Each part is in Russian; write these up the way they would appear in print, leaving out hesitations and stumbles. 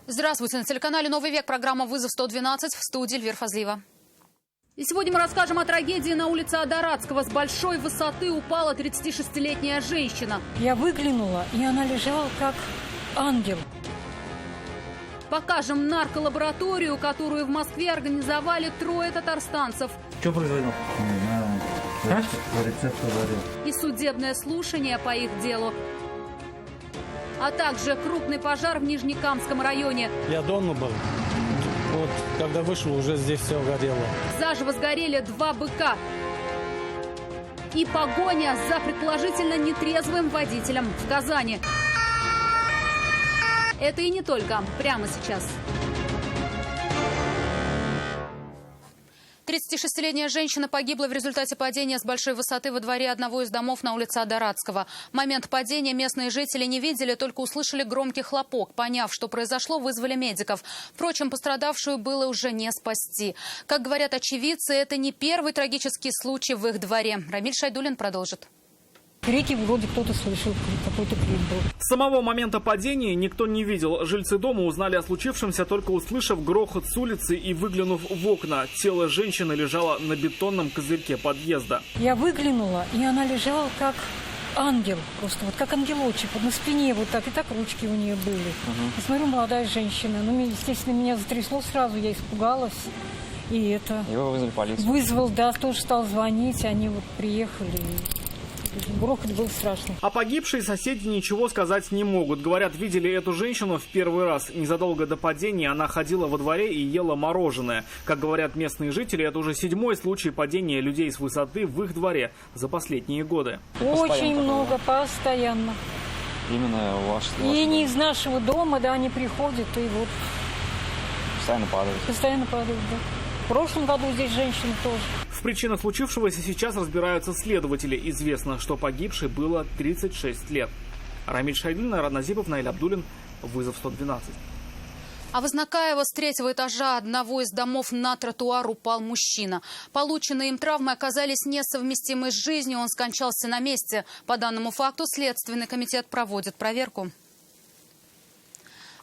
Здравствуйте. На телеканале «Новый век» программа «Вызов 112» в студии Эльвира Фазлиева. И сегодня мы расскажем о трагедии на улице Адаратского. С большой высоты упала 36-летняя женщина. Я выглянула, и она лежала как ангел. Покажем нарколабораторию, которую в Москве организовали трое татарстанцев. Что произошло? Не знаю, рецепт говорил. И судебное слушание по их делу. А также крупный пожар в Нижнекамском районе. Я дома был. Вот, когда вышел, уже здесь все горело. Заживо сгорели 2 быка. И погоня за предположительно нетрезвым водителем в Казани. Это и не только. Прямо сейчас. 36-летняя женщина погибла в результате падения с большой высоты во дворе одного из домов на улице Адаратского. В момент падения местные жители не видели, только услышали громкий хлопок. Поняв, что произошло, вызвали медиков. Впрочем, пострадавшую было уже не спасти. Как говорят очевидцы, это не первый трагический случай в их дворе. Рамиль Шайдуллин продолжит. Крики вроде кто-то слышал, какой-то крик был. С самого момента падения никто не видел. Жильцы дома узнали о случившемся, только услышав грохот с улицы и выглянув в окна. Тело женщины лежало на бетонном козырьке подъезда. Я выглянула, и она лежала как ангел. Просто вот как ангелочек. Вот на спине вот так, и так ручки у нее были. И смотрю, молодая женщина. Ну, естественно, меня затрясло сразу, я испугалась. И это... Его вызвали полицию? Вызвал, да, тоже стал звонить, они вот приехали. Грохот был страшный. О погибшей соседи ничего сказать не могут. Говорят, видели эту женщину в первый раз. Незадолго до падения она ходила во дворе и ела мороженое. Как говорят местные жители, это уже 7-й случай падения людей с высоты в их дворе за последние годы. Очень много, постоянно. Именно у вас? И не из нашего дома, да, они приходят и вот... Постоянно падают? Постоянно падают, да. В прошлом году здесь женщины тоже. В причинах случившегося сейчас разбираются следователи. Известно, что погибшей было 36 лет. Рамиль Шайдуллин, Айрат Назипов, Наиль Абдуллин. Вызов 112. А в Изнакаево с 3-го этажа одного из домов на тротуар упал мужчина. Полученные им травмы оказались несовместимы с жизнью. Он скончался на месте. По данному факту Следственный комитет проводит проверку.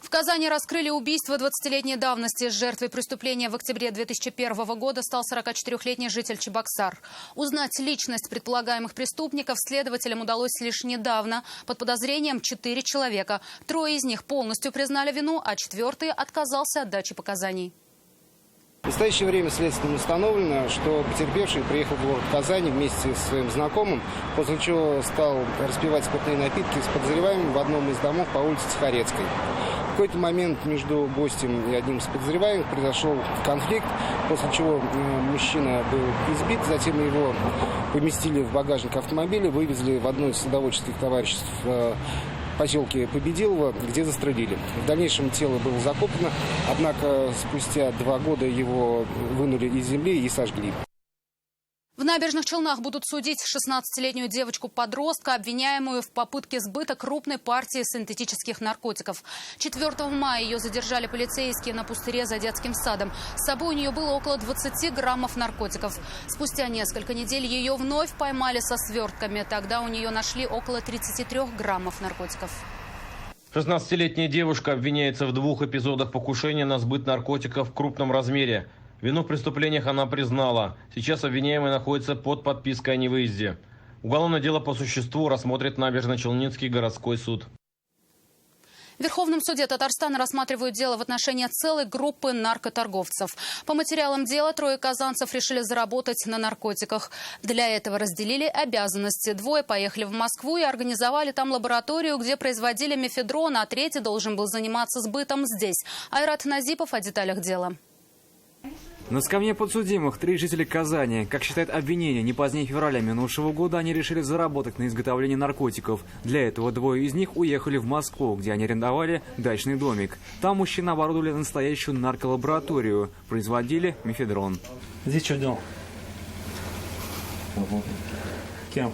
В Казани раскрыли убийство 20-летней давности. Жертвой преступления в октябре 2001 года стал 44-летний житель Чебоксар. Узнать личность предполагаемых преступников следователям удалось лишь недавно. Под подозрением 4 человека. 3 из них полностью признали вину, а 4-й отказался от дачи показаний. В настоящее время следствием установлено, что потерпевший приехал в город Казань вместе со своим знакомым, после чего стал распивать спиртные напитки с подозреваемым в одном из домов по улице Тихорецкой. В какой-то момент между гостем и одним из подозреваемых произошел конфликт, после чего мужчина был избит, затем его поместили в багажник автомобиля, вывезли в одно из садоводческих товариществ в поселке Победилово, где застрелили. В дальнейшем тело было закопано, однако спустя 2 года его вынули из земли и сожгли. В Набережных Челнах будут судить 16-летнюю девочку-подростка, обвиняемую в попытке сбыта крупной партии синтетических наркотиков. 4 мая ее задержали полицейские на пустыре за детским садом. С собой у нее было около 20 граммов наркотиков. Спустя несколько недель ее вновь поймали со свертками. Тогда у нее нашли около 33 граммов наркотиков. 16-летняя девушка обвиняется в 2 эпизодах покушения на сбыт наркотиков в крупном размере. Вину в преступлениях она признала. Сейчас обвиняемый находится под подпиской о невыезде. Уголовное дело по существу рассмотрит Набережно-Челнинский городской суд. В Верховном суде Татарстана рассматривают дело в отношении целой группы наркоторговцев. По материалам дела 3 казанцев решили заработать на наркотиках. Для этого разделили обязанности. 2 поехали в Москву и организовали там лабораторию, где производили мефедрон, а 3-й должен был заниматься сбытом здесь. Айрат Назипов о деталях дела. На скамье подсудимых 3 жителя Казани. Как считает обвинение, не позднее февраля минувшего года они решили заработать на изготовлении наркотиков. Для этого 2 из них уехали в Москву, где они арендовали дачный домик. Там мужчины оборудовали настоящую нарколабораторию. Производили мефедрон. Здесь что делал? Работал. Кем?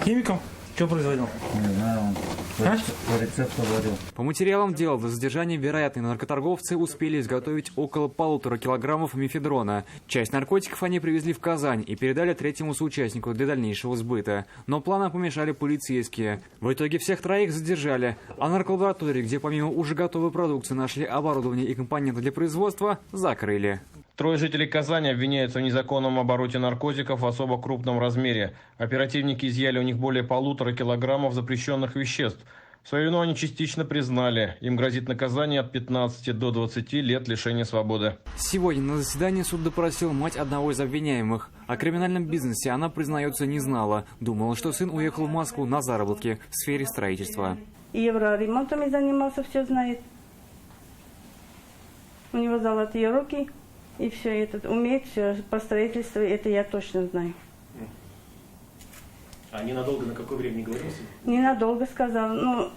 Химиком? Что производил? Не знаю, По рецепту варил. По материалам дела до задержания вероятные наркоторговцы успели изготовить около 1,5 килограммов мефедрона. Часть наркотиков они привезли в Казань и передали третьему соучастнику для дальнейшего сбыта. Но планам помешали полицейские. В итоге всех троих задержали, а нарколаборатории, где помимо уже готовой продукции нашли оборудование и компоненты для производства, закрыли. Трое жителей Казани обвиняются в незаконном обороте наркотиков в особо крупном размере. Оперативники изъяли у них более 1,5 килограммов запрещенных веществ. Свою вину они частично признали. Им грозит наказание от 15 до 20 лет лишения свободы. Сегодня на заседании суд допросил мать одного из обвиняемых. О криминальном бизнесе она, признается, не знала. Думала, что сын уехал в Москву на заработки в сфере строительства. Евроремонтами занимался, все знает. У него золотые руки. И все это умеет, все по строительству, это я точно знаю. А ненадолго на какое время не говорился? Ненадолго сказал, ну,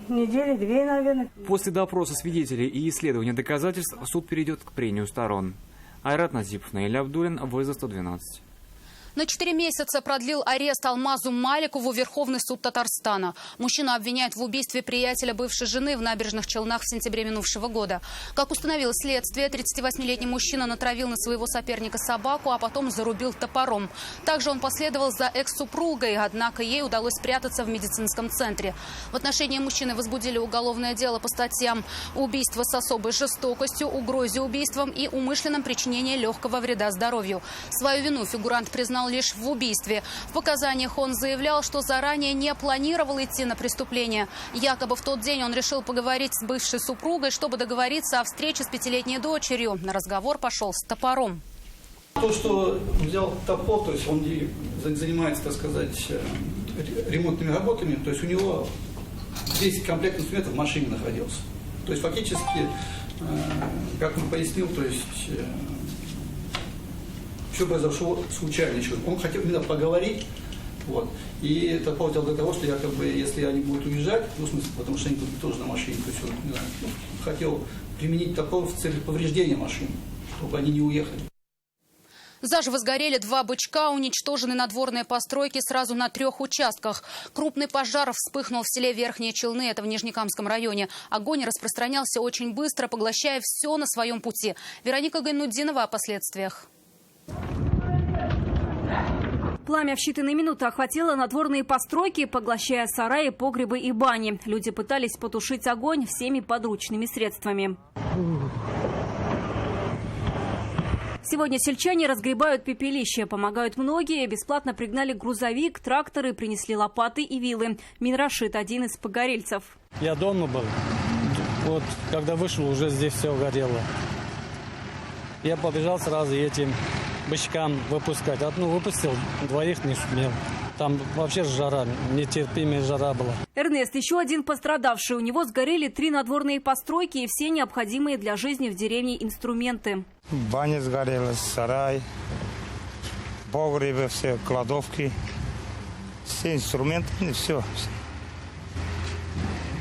недели две, наверное. После допроса свидетелей и исследования доказательств суд перейдет к прению сторон. Айрат Назипов, Наиль Абдулин, ВЗ 112. На 4 месяца продлил арест Алмазу Маликову Верховный суд Татарстана. Мужчину обвиняют в убийстве приятеля бывшей жены в Набережных Челнах в сентябре минувшего года. Как установило следствие, 38-летний мужчина натравил на своего соперника собаку, а потом зарубил топором. Также он последовал за экс-супругой, однако ей удалось спрятаться в медицинском центре. В отношении мужчины возбудили уголовное дело по статьям убийство с особой жестокостью, угрозе убийством и умышленном причинении легкого вреда здоровью. Свою вину фигурант признал лишь в убийстве. В показаниях он заявлял, что заранее не планировал идти на преступление. Якобы в тот день он решил поговорить с бывшей супругой, чтобы договориться о встрече с 5-летней дочерью. На разговор пошел с топором. То, что взял топор, то есть он занимается, так сказать, ремонтными работами, то есть у него весь комплект инструментов в машине находился. То есть фактически, как он пояснил, то есть все произошло случайно еще. Он хотел именно поговорить, вот. И это повод для того, что якобы, если они будут уезжать, ну, в смысле, потому что они будут тоже на машине, то есть он, не знаю, хотел применить топор в целях повреждения машины, чтобы они не уехали. Заживо сгорели 2 бычка, уничтожены надворные постройки сразу на 3 участках. Крупный пожар вспыхнул в селе Верхние Челны, это в Нижнекамском районе. Огонь распространялся очень быстро, поглощая все на своем пути. Вероника Гайнуддинова о последствиях. Пламя в считанные минуты охватило надворные постройки, поглощая сараи, погребы и бани. Люди пытались потушить огонь всеми подручными средствами. Сегодня сельчане разгребают пепелище. Помогают многие. Бесплатно пригнали грузовик, тракторы, принесли лопаты и вилы. Минрашид – один из погорельцев. Я дома был. Вот, когда вышел, уже здесь все горело. Я побежал сразу этим бычкам выпускать. Одну выпустил, 2 не сумел. Там вообще жара, нетерпимая жара была. Эрнест еще один пострадавший. У него сгорели 3 надворные постройки и все необходимые для жизни в деревне инструменты. Баня сгорела, сарай, погребы, все кладовки, все инструменты, все.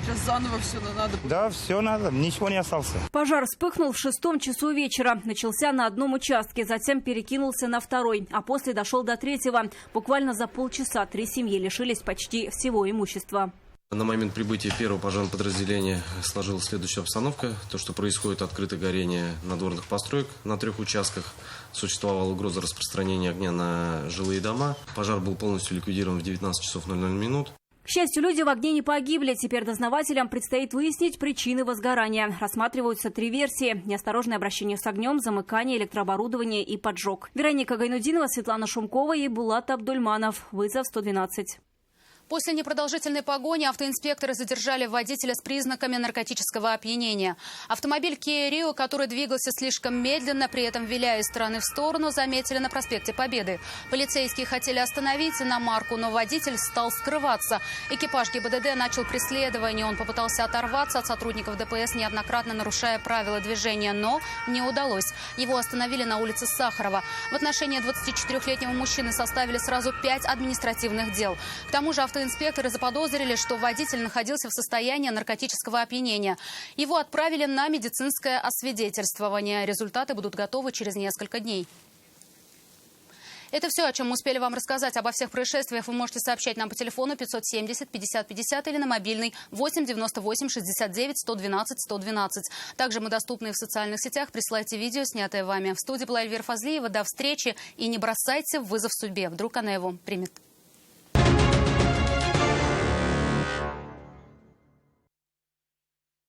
Сейчас заново все надо. Да, все надо, ничего не осталось. Пожар вспыхнул в 6 часу вечера. Начался на одном участке, затем перекинулся на 2, а после дошел до 3-го. Буквально за полчаса 3 семьи лишились почти всего имущества. На момент прибытия первого пожарного подразделения сложилась следующая обстановка. То, что происходит открытое горение надворных построек на 3 участках. Существовала угроза распространения огня на жилые дома. Пожар был полностью ликвидирован в 19 часов 00 минут. К счастью, люди в огне не погибли. Теперь дознавателям предстоит выяснить причины возгорания. Рассматриваются 3 версии: неосторожное обращение с огнем, замыкание электрооборудования и поджог. Вероника Гайнуддинова, Светлана Шумкова и Булат Абдульманов. Вызов 112. После непродолжительной погони автоинспекторы задержали водителя с признаками наркотического опьянения. Автомобиль Kia Rio, который двигался слишком медленно, при этом виляя из стороны в сторону, заметили на проспекте Победы. Полицейские хотели остановить иномарку, но водитель стал скрываться. Экипаж ГИБДД начал преследование. Он попытался оторваться от сотрудников ДПС, неоднократно нарушая правила движения, но не удалось. Его остановили на улице Сахарова. В отношении 24-летнего мужчины составили сразу 5 административных дел. К тому же автоинспекторы заподозрили, что водитель находился в состоянии наркотического опьянения. Его отправили на медицинское освидетельствование. Результаты будут готовы через несколько дней. Это все, о чем мы успели вам рассказать. Обо всех происшествиях вы можете сообщать нам по телефону 570 50 50 или на мобильный 8 98 69 112 112. Также мы доступны в социальных сетях. Присылайте видео, снятое вами. В студии была Эльвира Фазлиева. До встречи и не бросайте вызов судьбе. Вдруг она его примет.